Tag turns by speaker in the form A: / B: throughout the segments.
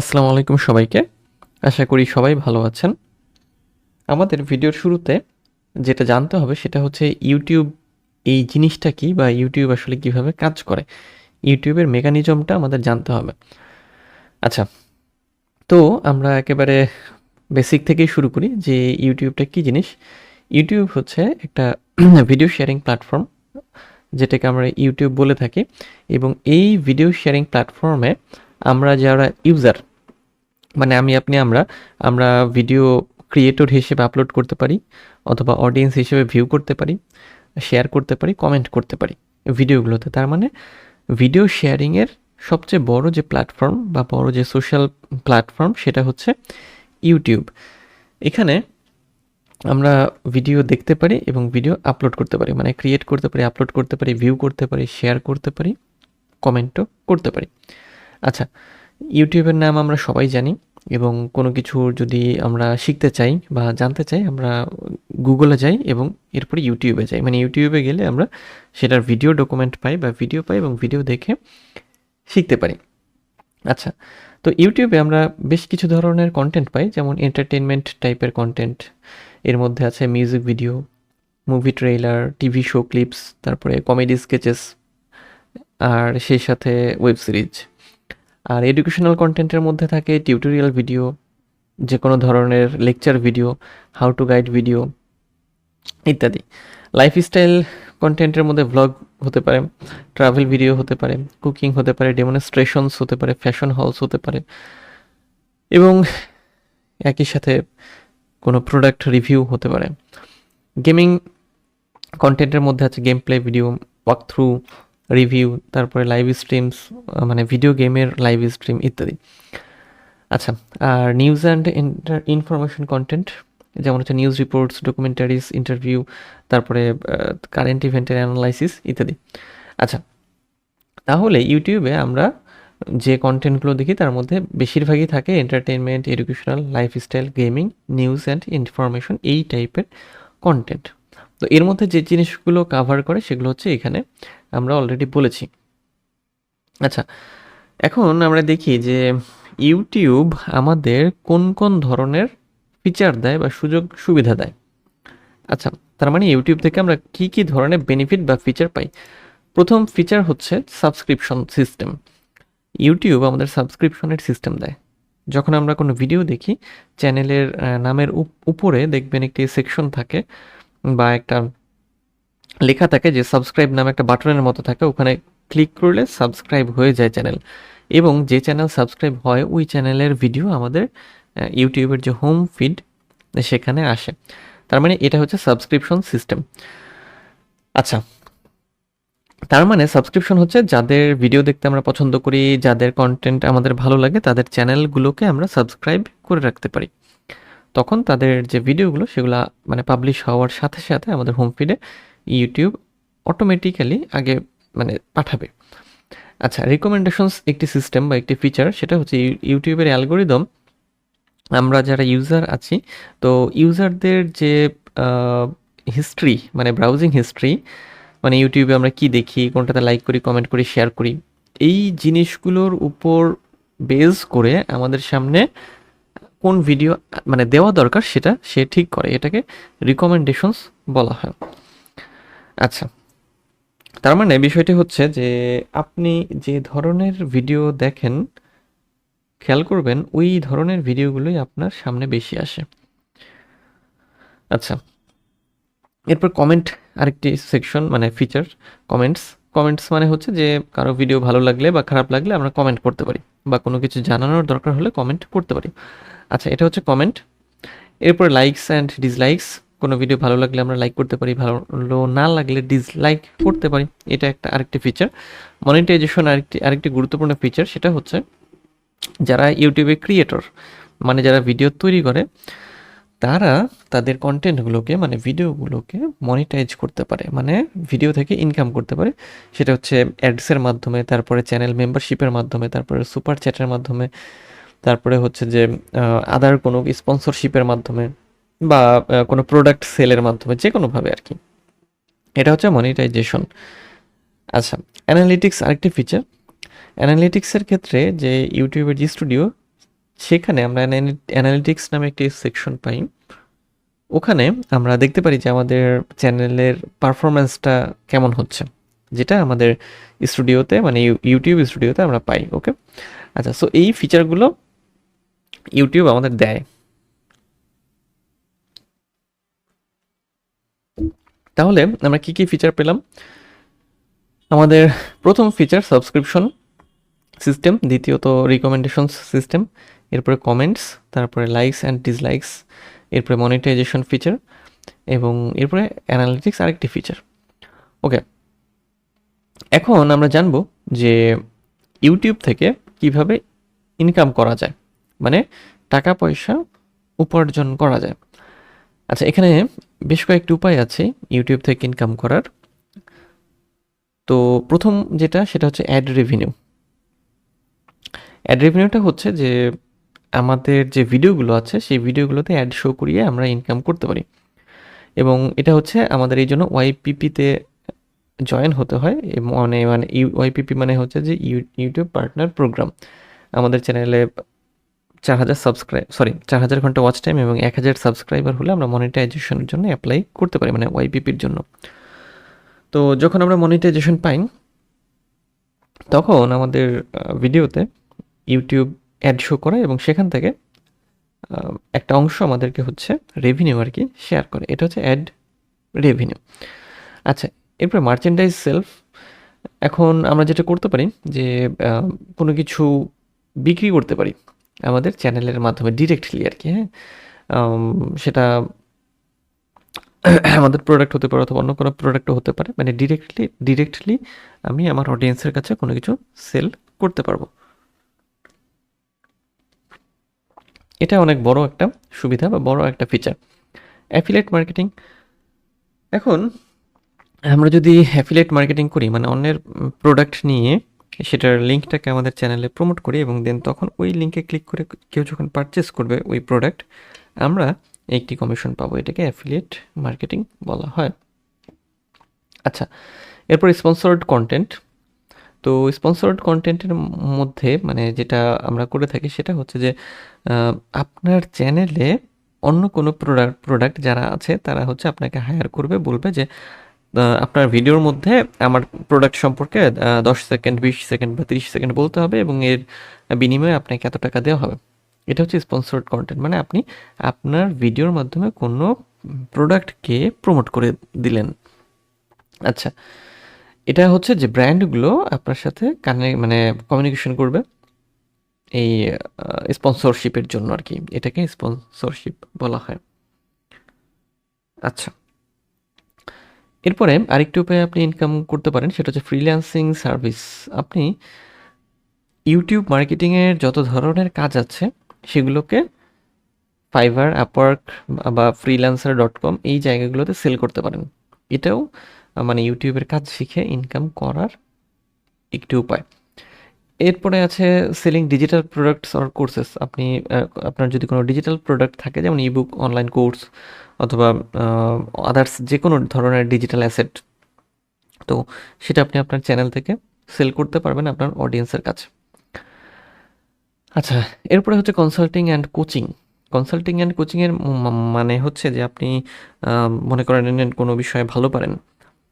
A: আসসালামু আলাইকুম সবাইকে। আশা করি সবাই ভালো আছেন। আমাদের ভিডিওর শুরুতে যেটা জানতে হবে সেটা হচ্ছে ইউটিউব এই জিনিসটা কি বা ইউটিউব আসলে কিভাবে কাজ করে। ইউটিউবের মেকানিজমটা আমাদের জানতে হবে। আচ্ছা, তো আমরা একেবারে বেসিক থেকেই শুরু করি যে ইউটিউবটা কি জিনিস। ইউটিউব হচ্ছে একটা ভিডিও শেয়ারিং প্ল্যাটফর্ম, যেটাকে আমরা ইউটিউব বলে থাকি, এবং এই ভিডিও শেয়ারিং প্ল্যাটফর্মে আমরা যারা ইউজার, মানে আমি আপনি আমরা আমরা ভিডিও ক্রিয়েটর হিসেবে আপলোড করতে পারি, অথবা অডিয়েন্স হিসেবে ভিউ করতে পারি, শেয়ার করতে পারি, কমেন্ট করতে পারি ভিডিওগুলোতে। তার মানে ভিডিও শেয়ারিংয়ের সবচেয়ে বড় যে প্ল্যাটফর্ম বা বড় যে সোশ্যাল প্ল্যাটফর্ম সেটা হচ্ছে ইউটিউব। এখানে আমরা ভিডিও দেখতে পারি এবং ভিডিও আপলোড করতে পারি, মানে ক্রিয়েট করতে পারি, আপলোড করতে পারি, ভিউ করতে পারি, শেয়ার করতে পারি, কমেন্টও করতে পারি। আচ্ছা, ইউটিউবের নাম আমরা সবাই জানি, এবং কোনো কিছু যদি আমরা শিখতে চাই বা জানতে চাই আমরা গুগলে যাই এবং এরপরে ইউটিউবে যাই। মানে ইউটিউবে গেলে আমরা সেটার ভিডিও ডকুমেন্ট পাই বা ভিডিও পাই এবং ভিডিও দেখে শিখতে পারি। আচ্ছা, তো ইউটিউবে আমরা বেশ কিছু ধরনের কন্টেন্ট পাই, যেমন এন্টারটেনমেন্ট টাইপের কন্টেন্ট। এর মধ্যে আছে music video, movie trailer, TV show clips, তারপরে কমেডি স্কেচেস, আর সেই সাথে ওয়েব সিরিজ। আর এডুকেশনাল কন্টেন্টের মধ্যে থাকে টিউটোরিয়াল ভিডিও, যে কোনো ধরনের lecture video, how to guide video ইত্যাদি। লাইফস্টাইল কন্টেন্টের মধ্যে ভ্লগ হতে পারে, ট্রাভেল ভিডিও হতে পারে, কুকিং হতে পারে, ডেমনস্ট্রেশনস হতে পারে, ফ্যাশন হলস হতে পারে, এবং একই সাথে কোনো প্রোডাক্ট রিভিউ হতে পারে। গেমিং কন্টেন্টের মধ্যে আছে game play video, walk through, review, তারপরে লাইভ স্ট্রিমস, মানে ভিডিও গেমের লাইভ স্ট্রিম ইত্যাদি। আচ্ছা, আর নিউজ অ্যান্ড ইনফরমেশন কন্টেন্ট, যেমন হচ্ছে নিউজ রিপোর্টস, ডকুমেন্টারিজ, ইন্টারভিউ, তারপরে কারেন্ট ইভেন্টের অ্যানালাইসিস ইত্যাদি। আচ্ছা, তাহলে ইউটিউবে আমরা যে কন্টেন্টগুলো দেখি তার মধ্যে বেশিরভাগই থাকে entertainment, educational, lifestyle, gaming, news and information, এই টাইপের কন্টেন্ট। তো এর মধ্যে যে জিনিসগুলো কাভার করে সেগুলো হচ্ছে এখানে আমরা অলরেডি বলেছি। আচ্ছা, এখন আমরা দেখি যে ইউটিউব আমাদের কোন কোন ধরনের ফিচার দেয় বা সুযোগ সুবিধা দেয়। আচ্ছা, তার মানে ইউটিউব থেকে আমরা কি কি ধরনের বেনিফিট বা ফিচার পাই। প্রথম ফিচার হচ্ছে সাবস্ক্রিপশন সিস্টেম। ইউটিউব আমাদের সাবস্ক্রিপশনের সিস্টেম দেয়। যখন আমরা কোনো ভিডিও দেখি, চ্যানেলের নামের উপরে দেখবেন একটি সেকশন থাকে বা একটা লেখা থাকে যে সাবস্ক্রাইব নামে একটা বাটনের মতো থাকে, ওখানে ক্লিক করলে সাবস্ক্রাইব হয়ে যায় চ্যানেল, এবং যে চ্যানেল সাবস্ক্রাইব হয় ওই চ্যানেলের ভিডিও আমাদের ইউটিউবের যে হোম ফিড সেখানে আসে। তার মানে এটা হচ্ছে সাবস্ক্রিপশন সিস্টেম। আচ্ছা, তার মানে সাবস্ক্রিপশন হচ্ছে যাদের ভিডিও দেখতে আমরা পছন্দ করি, যাদের কন্টেন্ট আমাদের ভালো লাগে, তাদের চ্যানেলগুলোকে আমরা সাবস্ক্রাইব করে রাখতে পারি। তখন তাদের যে ভিডিওগুলো সেগুলো মানে পাবলিশ হওয়ার সাথে সাথে আমাদের হোম ফিডে ইউটিউব অটোমেটিক্যালি আগে মানে পাঠাবে। আচ্ছা, রিকমেন্ডেশনস একটি সিস্টেম বা একটি ফিচার, সেটা হচ্ছে ইউটিউবের অ্যালগোরিদম। আমরা যারা ইউজার আছি, তো ইউজারদের যে হিস্ট্রি, মানে ব্রাউজিং হিস্ট্রি, মানে ইউটিউবে আমরা কি দেখি, কোনটাতে লাইক করি, কমেন্ট করি, শেয়ার করি, এই জিনিসগুলোর উপর বেস করে আমাদের সামনে কোন ভিডিও মানে দেওয়া দরকার সেটা সে ঠিক করে। এটাকে রিকমেন্ডেশনস বলা হয়। আচ্ছা, তার মানে বিষয়টি হচ্ছে যে আপনি যে ধরনের ভিডিও দেখেন, খেয়াল করবেন ওই ধরনের ভিডিওগুলোই আপনার সামনে বেশি আসে। আচ্ছা, এরপর কমেন্ট, আরেকটি সেকশন মানে ফিচার, কমেন্টস। কমেন্টস মানে হচ্ছে যে কারো ভিডিও ভালো লাগলে বা খারাপ লাগলে আমরা কমেন্ট করতে পারি, বা কোনো কিছু জানানোর দরকার হলে কমেন্ট করতে পারি। আচ্ছা, এটা হচ্ছে কমেন্ট। এরপর লাইকস অ্যান্ড ডিসলাইকস, কোনো ভিডিও ভালো লাগলে আমরা লাইক করতে পারি, ভালো না লাগলে ডিসলাইক করতে পারি। এটা একটা আরেকটি ফিচার। মনিটাইজেশন আরেকটি গুরুত্বপূর্ণ ফিচার, সেটা হচ্ছে যারা ইউটিউবে ক্রিয়েটর, মানে যারা ভিডিও তৈরি করে, তারা তাদের কন্টেন্টগুলোকে মানে ভিডিওগুলোকে মনিটাইজ করতে পারে, মানে ভিডিও থেকে ইনকাম করতে পারে। সেটা হচ্ছে অ্যাডসের মাধ্যমে, তারপরে চ্যানেল মেম্বারশিপের মাধ্যমে, তারপরে সুপার চ্যাটের মাধ্যমে, তারপরে হচ্ছে যে আদার কোনো স্পন্সরশিপের মাধ্যমে, বা কোনো প্রোডাক্ট সেলের মাধ্যমে, যে কোনোভাবে আর কি। এটা হচ্ছে মনিটাইজেশন। আচ্ছা, অ্যানালিটিক্স আরেকটি ফিচার। অ্যানালিটিক্সের ক্ষেত্রে যে ইউটিউবের জি স্টুডিও, সেখানে আমরা অ্যানালিটিক্স নামে একটি সেকশন পাই। ওখানে আমরা দেখতে পারি যে আমাদের চ্যানেলের পারফরম্যান্সটা কেমন হচ্ছে, যেটা আমাদের স্টুডিওতে মানে ইউটিউব স্টুডিওতে আমরা পাই। ওকে, আচ্ছা, সো এই ফিচারগুলো ইউটিউব আমাদের দেয়। তাহলে আমরা কি কি ফিচার পেলাম? আমাদের প্রথম ফিচার সাবস্ক্রিপশন সিস্টেম, দ্বিতীয়ত রিকমেন্ডেশনস সিস্টেম, এরপরে কমেন্টস, তারপরে লাইকস অ্যান্ড ডিসলাইকস, এরপরে মনিটাইজেশন ফিচার, এবং এরপরে অ্যানালিটিক্স আরেকটি ফিচার। ওকে, এখন আমরা জানবো যে ইউটিউব থেকে কিভাবে ইনকাম করা যায়, মানে টাকা পয়সা উপার্জন করা যায়। আচ্ছা, এখানে বেশ কয়েকটি উপায় আছে ইউটিউব থেকে ইনকাম করার। তো প্রথম যেটা, সেটা হচ্ছে অ্যাড রেভিনিউ। অ্যাড রেভিনিউটা হচ্ছে যে আমাদের যে ভিডিওগুলো আছে সেই ভিডিওগুলোতে অ্যাড শো করিয়ে আমরা ইনকাম করতে পারি, এবং এটা হচ্ছে আমাদের এই জন্য ওয়াইপিপিতে জয়েন হতে হয়। মানে মানে ওয়াইপিপি মানে হচ্ছে যে ইউটিউব পার্টনার প্রোগ্রাম। আমাদের চ্যানেলে 4,000 ঘন্টা ওয়াচ টাইম এবং 1,000 সাবস্ক্রাইবার হলে আমরা মনিটাইজেশনের জন্য অ্যাপ্লাই করতে পারি, মানে ওয়াইপিপির জন্য। তো যখন আমরা মনিটাইজেশন পাই, তখন আমাদের ভিডিওতে ইউটিউব অ্যাড শো করে এবং সেখান থেকে একটা অংশ আমাদেরকে হচ্ছে রেভিনিউ আর কি শেয়ার করে। এটা হচ্ছে অ্যাড রেভিনিউ। আচ্ছা, এরপরে মার্চেন্ডাইজ সেলফ। এখন আমরা যেটা করতে পারি যে কোনো কিছু বিক্রি করতে পারি আমাদের চ্যানেলের মাধ্যমে ডিরেক্টলি আর কি। হ্যাঁ, সেটা আমাদের প্রোডাক্ট হতে পারে অথবা অন্য কোনো প্রোডাক্টও হতে পারে, মানে ডিরেক্টলি আমি আমার অডিয়েন্সের কাছে কোনো কিছু সেল করতে পারবো। এটা অনেক বড় একটা সুবিধা বা বড় একটা ফিচার। Affiliate marketing. এখন আমরা যদি অ্যাফিলিয়েট মার্কেটিং করি, মানে অন্যের প্রোডাক্ট নিয়ে সেটার লিঙ্কটাকে আমাদের চ্যানেলে প্রমোট করি, এবং দেন তখন ওই লিঙ্কে ক্লিক করে কেউ যখন পারচেস করবে ওই প্রোডাক্ট, আমরা একটি কমিশন পাবো। এটাকে অ্যাফিলিয়েট মার্কেটিং বলা হয়। আচ্ছা, এরপর স্পন্সর্ড কন্টেন্ট। তো স্পন্সর্ড কন্টেন্টের মধ্যে মানে যেটা আমরা করে থাকি সেটা হচ্ছে যে আপনার চ্যানেলে অন্য কোনো প্রোডাক্ট যারা আছে তারা হচ্ছে আপনাকে হায়ার করবে, বলবে যে আপনার ভিডিওর মধ্যে আমার প্রোডাক্ট সম্পর্কে 10 সেকেন্ড, 20 সেকেন্ড বা 30 সেকেন্ড বলতে হবে, এবং এর বিনিময়ে আপনাকে এত টাকা দেওয়া হবে। এটা হচ্ছে স্পন্সর্ড কন্টেন্ট, মানে আপনি আপনার ভিডিওর মাধ্যমে কোনো প্রোডাক্টকে প্রমোট করে দিলেন। আচ্ছা, এটা হচ্ছে যে ব্র্যান্ডগুলো আপনার সাথে মানে কমিউনিকেশন করবে এই স্পন্সরশিপের জন্য আর কি। এটাকে স্পন্সরশিপ বলা হয়। আচ্ছা, এরপরে আরেকটি উপায়ে আপনি ইনকাম করতে পারেন, সেটা হচ্ছে ফ্রিল্যান্সিং সার্ভিস। আপনি ইউটিউব মার্কেটিংয়ের যত ধরনের কাজ আছে সেগুলোকে ফাইবার, আপওয়ার্ক বা freelancer.com এই জায়গাগুলোতে সেল করতে পারেন। এটাও মানে ইউটিউবের কাজ শিখে ইনকাম করার একটি উপায়। এরপরে আছে selling digital products or courses. আপনি আপনার যদি কোনো ডিজিটাল প্রোডাক্ট থাকে, যেমন ইবুক, অনলাইন কোর্স অথবা আদার্স যে কোনো ধরনের ডিজিটাল অ্যাসেট, তো সেটা আপনি আপনার চ্যানেল থেকে সেল করতে পারবেন আপনার অডিয়েন্সের কাছে। আচ্ছা, এরপরে হচ্ছে consulting and coaching. Consulting and কোচিংয়ের মানে হচ্ছে যে আপনি মনে করেন কোনো বিষয়ে ভালো পারেন,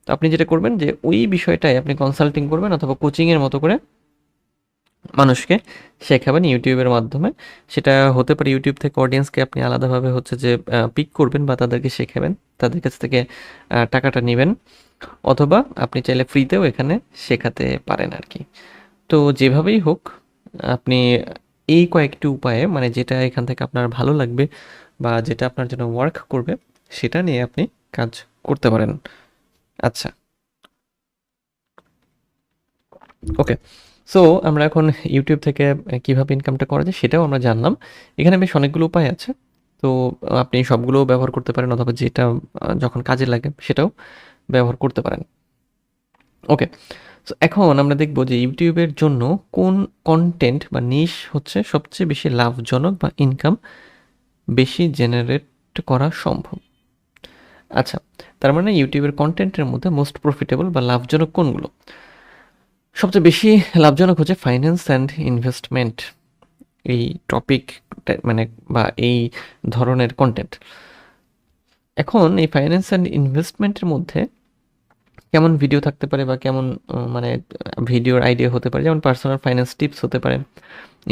A: তো আপনি যেটা করবেন যে ওই বিষয়টাই আপনি কনসাল্টিং করবেন অথবা কোচিংয়ের মতো করে মানুষকে শেখাবেন ইউটিউবের মাধ্যমে। সেটা হতে পারে ইউটিউব থেকে অডিয়েন্সকে আপনি আলাদাভাবে হচ্ছে যে পিক করবেন বা তাদেরকে শেখাবেন, তাদের কাছ থেকে টাকাটা নেবেন, অথবা আপনি চাইলে ফ্রিতেও এখানে শেখাতে পারেন আর কি। তো যেভাবেই হোক, আপনি এই কয়েকটি উপায়ে মানে যেটা এখান থেকে আপনার ভালো লাগবে বা যেটা আপনার জন্য ওয়ার্ক করবে সেটা নিয়ে আপনি কাজ করতে পারেন। আচ্ছা, ওকে, সো আমরা এখন ইউটিউব থেকে কিভাবে ইনকামটা করা যায় সেটাও আমরা জানলাম। এখানে বেশ অনেকগুলো উপায় আছে, তো আপনি সবগুলোও ব্যবহার করতে পারেন অথবা যেটা যখন কাজে লাগে সেটাও ব্যবহার করতে পারেন। ওকে, সো এখন আমরা দেখব যে ইউটিউবের জন্য কোন কন্টেন্ট বা নিশ হচ্ছে সবচেয়ে বেশি লাভজনক বা ইনকাম বেশি জেনারেট করা সম্ভব। আচ্ছা, তার মানে ইউটিউবের কন্টেন্টের মধ্যে মোস্ট প্রফিটেবল বা লাভজনক কোনগুলো? সবচেয়ে বেশি লাভজনক হচ্ছে ফাইন্যান্স অ্যান্ড ইনভেস্টমেন্ট, এই টপিক মানে বা এই ধরনের কন্টেন্ট। এখন এই ফাইন্যান্স অ্যান্ড ইনভেস্টমেন্টের মধ্যে কেমন ভিডিও থাকতে পারে বা কেমন মানে ভিডিওর আইডিয়া হতে পারে, যেমন পার্সোনাল ফাইন্যান্স টিপস হতে পারে,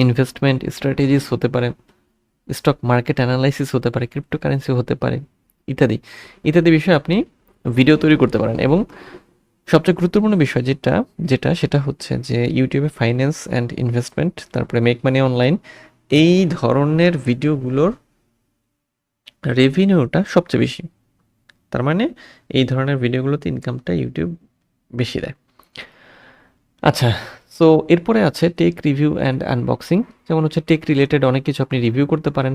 A: ইনভেস্টমেন্ট স্ট্র্যাটেজিস হতে পারে, স্টক মার্কেট অ্যানালাইসিস হতে পারে, ক্রিপ্টোকারেন্সি হতে পারে, ইত্যাদি ইত্যাদি বিষয়ে আপনি ভিডিও তৈরি করতে পারেন। এবং সবচেয়ে গুরুত্বপূর্ণ বিষয় যেটা যেটা সেটা হচ্ছে যে ইউটিউবে ফাইন্যান্স অ্যান্ড ইনভেস্টমেন্ট, তারপরে মেক মানি অনলাইন, এই ধরনের ভিডিওগুলোর রেভিনিউটা সবচেয়ে বেশি। তার মানে এই ধরনের ভিডিওগুলোতে ইনকামটা ইউটিউব বেশি দেয়। আচ্ছা, সো এরপরে আছে টেক রিভিউ অ্যান্ড আনবক্সিং। যেমন হচ্ছে টেক রিলেটেড অনেক কিছু আপনি রিভিউ করতে পারেন,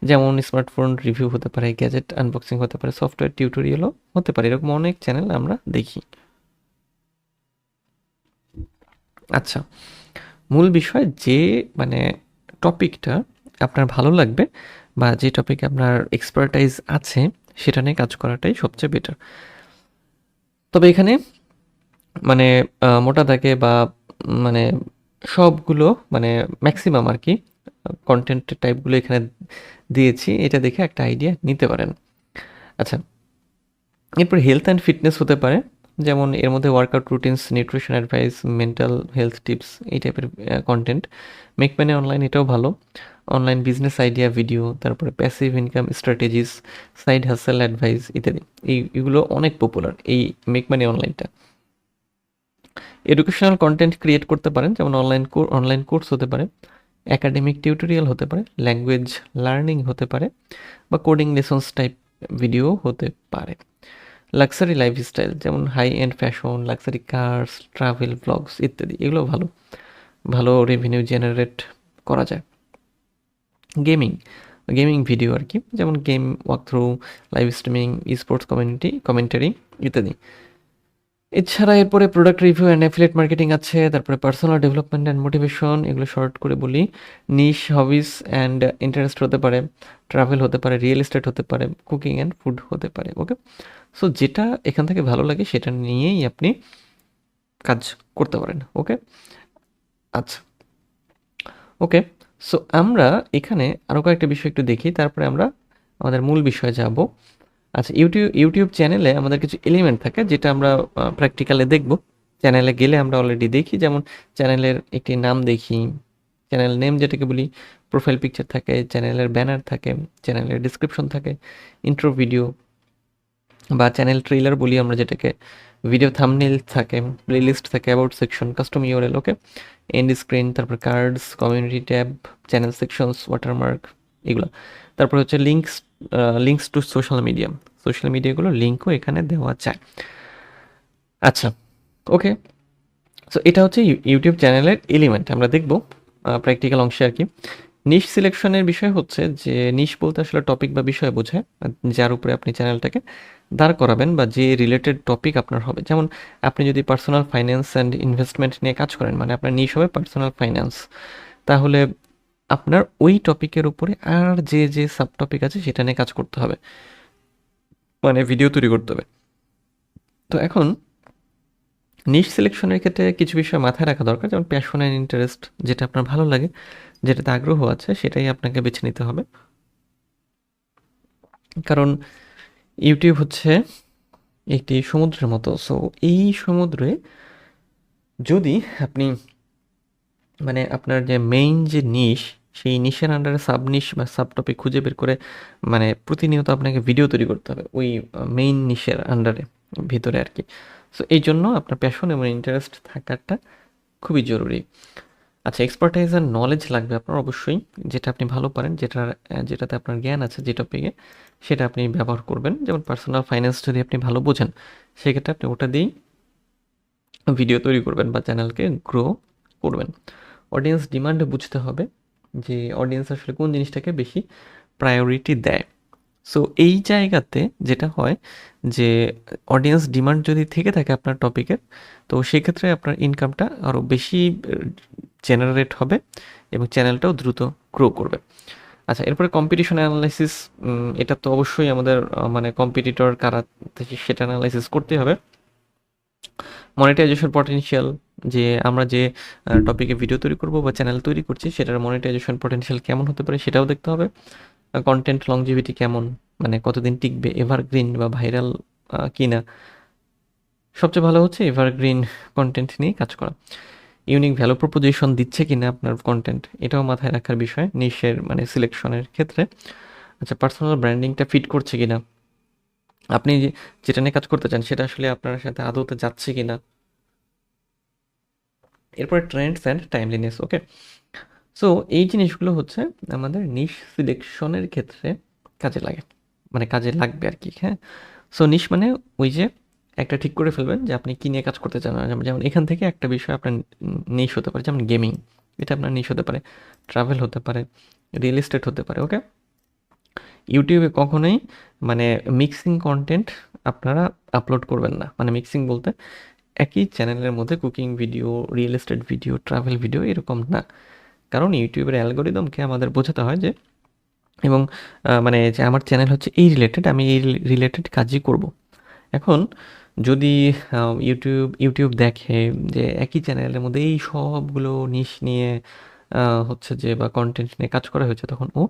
A: যেমন স্মার্টফোন রিভিউ হতে পারে, গ্যাজেট আনবক্সিং হতে পারে, সফটওয়্যার টিউটোরিয়ালও হতে পারে। এরকম অনেক চ্যানেল আমরা দেখি। আচ্ছা, মূল বিষয় যে মানে টপিকটা আপনার ভালো লাগবে বা যে টপিকে আপনার এক্সপার্টাইজ আছে সেটা নিয়ে কাজ করাটাই সবচেয়ে বেটার। তবে এখানে মানে মোটা দাগে বা মানে সবগুলো মানে ম্যাক্সিমাম আর কি কন্টেন্ট টাইপগুলো এখানে দিয়েছি, এটা দেখে একটা আইডিয়া নিতে পারেন। আচ্ছা, এরপর হেলথ অ্যান্ড ফিটনেস হতে পারে, যেমন এর মধ্যে workout routines, nutrition advice, mental health tips, এই টাইপের কন্টেন্ট। মেক মানি অনলাইন, এটাও ভালো। অনলাইন বিজনেস আইডিয়া ভিডিও, তারপরে passive income strategies, side hustle advice ইত্যাদি। এইগুলো অনেক পপুলার এই মেক মানি অনলাইনটা। এডুকেশনাল কন্টেন্ট ক্রিয়েট করতে পারেন, যেমন অনলাইন কোর্স হতে পারে, একাডেমিক টিউটোরিয়াল হতে পারে, ল্যাঙ্গুয়েজ লার্নিং হতে পারে, বা কোডিং লেসন্স টাইপ ভিডিও হতে পারে। লাক্সারি লাইফস্টাইল, যেমন high end fashion, luxury cars, travel blogs ইত্যাদি, এগুলো ভালো ভালো রেভিনিউ জেনারেট করা যায়। গেমিং ভিডিও আর কি, যেমন game walk through, live streaming, sports commentary ইত্যাদি। এছাড়া এরপরে product review and affiliate marketing আছে, তারপরে পার্সোনাল ডেভেলপমেন্ট অ্যান্ড মোটিভেশন, এগুলো শর্ট করে বলি। নিশ হবিস অ্যান্ড ইন্টারেস্ট হতে পারে, ট্রাভেল হতে পারে, রিয়েল এস্টেট হতে পারে, কুকিং অ্যান্ড ফুড হতে পারে। ওকে, সো যেটা এখান থেকে ভালো লাগে সেটা নিয়েই আপনি কাজ করতে পারেন। ওকে, আচ্ছা, ওকে, সো আমরা এখানে আরও কয়েকটা বিষয় একটু দেখি, তারপরে আমরা আমাদের মূল বিষয়ে যাব। আচ্ছা, ইউটিউব চ্যানেলে আমাদের কিছু এলিমেন্ট থাকে যেটা আমরা প্র্যাকটিক্যালে দেখব। চ্যানেলে গেলে আমরা অলরেডি দেখি, যেমন চ্যানেলের একটি নাম দেখি, চ্যানেল নেম যেটাকে বলি, প্রোফাইল পিকচার থাকে, চ্যানেলের ব্যানার থাকে, চ্যানেলের ডিসক্রিপশন থাকে, ইন্ট্রো ভিডিও বা চ্যানেল ট্রেলার বলি আমরা যেটাকে, ভিডিও থাম্বনেল থাকে, প্লেলিস্ট থাকে, about section, custom URL, okay, end screen, তারপর cards, community tab, channel sections, watermark, এগুলো। তারপর হচ্ছে লিঙ্কস টু সোশ্যাল মিডিয়াগুলো লিঙ্কও এখানে দেওয়া যায়। আচ্ছা, ওকে, সো এটা হচ্ছে ইউটিউব চ্যানেলের এলিমেন্ট, আমরা দেখব প্র্যাকটিক্যাল অংশে আর কি। নিশ সিলেকশনের বিষয় হচ্ছে যে নিশ বলতে আসলে টপিক বা বিষয় বোঝায়, যার উপরে আপনি চ্যানেলটাকে দাঁড় করাবেন বা যে রিলেটেড টপিক আপনার হবে। যেমন আপনি যদি পার্সোনাল ফাইন্যান্স অ্যান্ড ইনভেস্টমেন্ট নিয়ে কাজ করেন, মানে আপনার নিশ হবে পার্সোনাল ফাইন্যান্স, তাহলে আপনার ওই টপিকের উপরে আর যে সাব টপিক আছে সেটা নিয়ে কাজ করতে হবে, মানে ভিডিও তৈরি করতে হবে। তো এখন নিশ সিলেকশনের ক্ষেত্রে কিছু বিষয় মাথায় রাখা দরকার, যেমন প্যাশন অ্যান্ড ইন্টারেস্ট, যেটা আপনার ভালো লাগে, যেটাতে আগ্রহ আছে সেটাই আপনাকে বেছে নিতে হবে। কারণ ইউটিউব হচ্ছে একটি সমুদ্রের মতো, সো এই সমুদ্রে যদি আপনি মানে আপনার যে মেইন যে নিশ, সেই নিশের আন্ডারে সাব নিশ বা সাব টপিক খুঁজে বের করে মানে প্রতিনিয়ত আপনাকে ভিডিও তৈরি করতে হবে ওই মেইন নিশের আন্ডারে, ভিতরে আর কি। সো এই জন্য আপনার প্যাশন এবং ইন্টারেস্ট থাকাটা খুবই জরুরি। আচ্ছা, এক্সপার্টাইজ আর নলেজ লাগবে আপনার অবশ্যই, যেটা আপনি ভালো পারেন, যেটাতে আপনার জ্ঞান আছে যে টপিকে, সেটা আপনি ব্যবহার করবেন। যেমন পার্সোনাল ফাইন্যান্স যদি আপনি ভালো বোঝেন, সেক্ষেত্রে আপনি ওটা দিয়েই ভিডিও তৈরি করবেন বা চ্যানেলকে গ্রো করবেন। অডিয়েন্স ডিমান্ড বুঝতে হবে যে অডিয়েন্স আসলে কোন জিনিসটাকে বেশি প্রায়োরিটি দেয়। সো এই জায়গাতে যেটা হয় যে অডিয়েন্স ডিমান্ড যদি থেকে থাকে আপনার টপিকের, তো সেক্ষেত্রে আপনার ইনকামটা আরও বেশি জেনারেট হবে এবং চ্যানেলটাও দ্রুত গ্রো করবে। আচ্ছা, এরপরে কম্পিটিশন অ্যানালাইসিস, এটা তো অবশ্যই আমাদের মানে কম্পিটিটর কারা সেটা অ্যানালাইসিস করতে হবে। মনিটাইজেশন পটেনশিয়াল, যে আমরা যে টপিকে ভিডিও তৈরি করব বা চ্যানেল তৈরি করছি সেটার মনিটাইজেশন পটেনশিয়াল কেমন হতে পারে সেটাও দেখতে হবে। কন্টেন্ট লংজিভিটি কেমন, মানে কতদিন টিকবে, এভারগ্রিন বা ভাইরাল কিনা। সবচেয়ে ভালো হচ্ছে এভারগ্রিন কন্টেন্ট নিয়ে কাজ করা। ইউনিক ভ্যালু প্রপোজিশন দিচ্ছে কিনা আপনার কন্টেন্ট, এটাও মাথায় রাখার বিষয় নিশের মানে সিলেকশনের ক্ষেত্রে। আচ্ছা, পার্সোনাল ব্র্যান্ডিংটা ফিট করছে কিনা, আপনি যেটা নিয়ে কাজ করতে চান সেটা আসলে আপনার সাথে আদৌতে যাচ্ছে কিনা। এরপরে Trends and timeliness. Okay, so এই জিনিসগুলো হচ্ছে আমাদের নিশ সিলেকশনের ক্ষেত্রে কাজে লাগে, মানে কাজে লাগবে আর কি। হ্যাঁ, সো নিশ মানে ওই যে একটা ঠিক করে ফেলবেন যে আপনি কী নিয়ে কাজ করতে চান। যেমন এখান থেকে একটা বিষয় আপনার নিশ হতে পারে, যেমন গেমিং, এটা আপনার নিশ হতে পারে, ট্রাভেল হতে পারে, রিয়েল এস্টেট হতে পারে। ওকে, ইউটিউবে কখনোই মানে মিক্সিং কন্টেন্ট আপনারা আপলোড করবেন না। মানে মিক্সিং বলতে একই চ্যানেলের মধ্যে cooking video, real estate video, travel video এরকম না। কারণ ইউটিউবের অ্যালগোরিদমকে আমাদের বোঝাতে হয় যে, এবং মানে যে আমার চ্যানেল হচ্ছে এই রিলেটেড, আমি এই রিলেটেড কাজই করব। এখন যদি ইউটিউব দেখে যে একই চ্যানেলের মধ্যে এই সবগুলো নিশ নিয়ে হচ্ছে যে বা কন্টেন্ট নিয়ে কাজ করা হয়েছে, তখন ও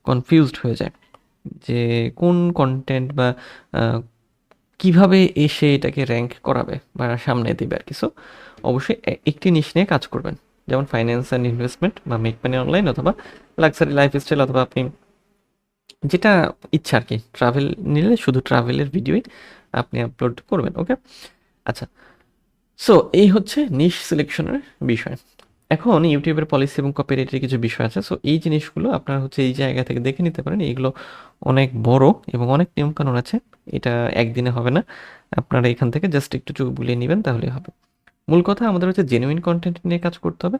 A: কনফিউজড হয়ে যায় যে কোন কন্টেন্ট বা কিভাবে এসে এটাকে র্যাঙ্ক করাবে বা সামনে দিবে আর কি। সো অবশ্যই একটি নিশ নিয়ে কাজ করবেন, যেমন ফাইন্যান্স অ্যান্ড ইনভেস্টমেন্ট বা মেক মানি অনলাইন, অথবা লাক্সারি লাইফস্টাইল, অথবা আপনি যেটা ইচ্ছা আর কি। ট্রাভেল নিলে শুধু ট্রাভেলের ভিডিওই আপনি আপলোড করবেন। ওকে, আচ্ছা, সো এই হচ্ছে নিশ সিলেকশনের বিষয়। এখন ইউটিউবের পলিসি এবং কপিরাইটের কিছু বিষয় আছে। সো এই জিনিসগুলো আপনারা হচ্ছে এই জায়গা থেকে দেখে নিতে পারেন। এইগুলো অনেক বড় এবং অনেক নিয়মকানুন আছে, এটা একদিনে হবে না। আপনারা এখান থেকে জাস্ট একটু চোখ বুলিয়ে নেবেন, তাহলেই হবে। মূল কথা আমাদের হচ্ছে জেনুইন কন্টেন্ট নিয়ে কাজ করতে হবে,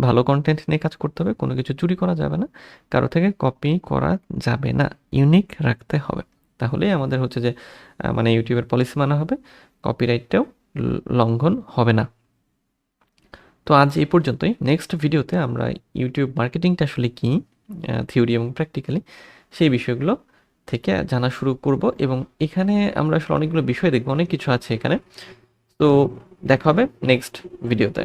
A: ভালো কন্টেন্ট নিয়ে কাজ করতে হবে, কোনো কিছু চুরি করা যাবে না, কারো থেকে কপি করা যাবে না, ইউনিক রাখতে হবে। তাহলেই আমাদের হচ্ছে যে মানে ইউটিউবের পলিসি মানা হবে, কপিরাইটটাও লঙ্ঘন হবে না। তো আজ এই পর্যন্তই। নেক্সট ভিডিওতে আমরা ইউটিউব মার্কেটিংটা আসলে কী, থিওরি এবং প্র্যাকটিক্যালি, সেই বিষয়গুলো থেকে জানা শুরু করব। এবং এখানে আমরা আসলে অনেকগুলো বিষয় দেখব, অনেক কিছু আছে এখানে। তো দেখা হবে নেক্সট ভিডিওতে।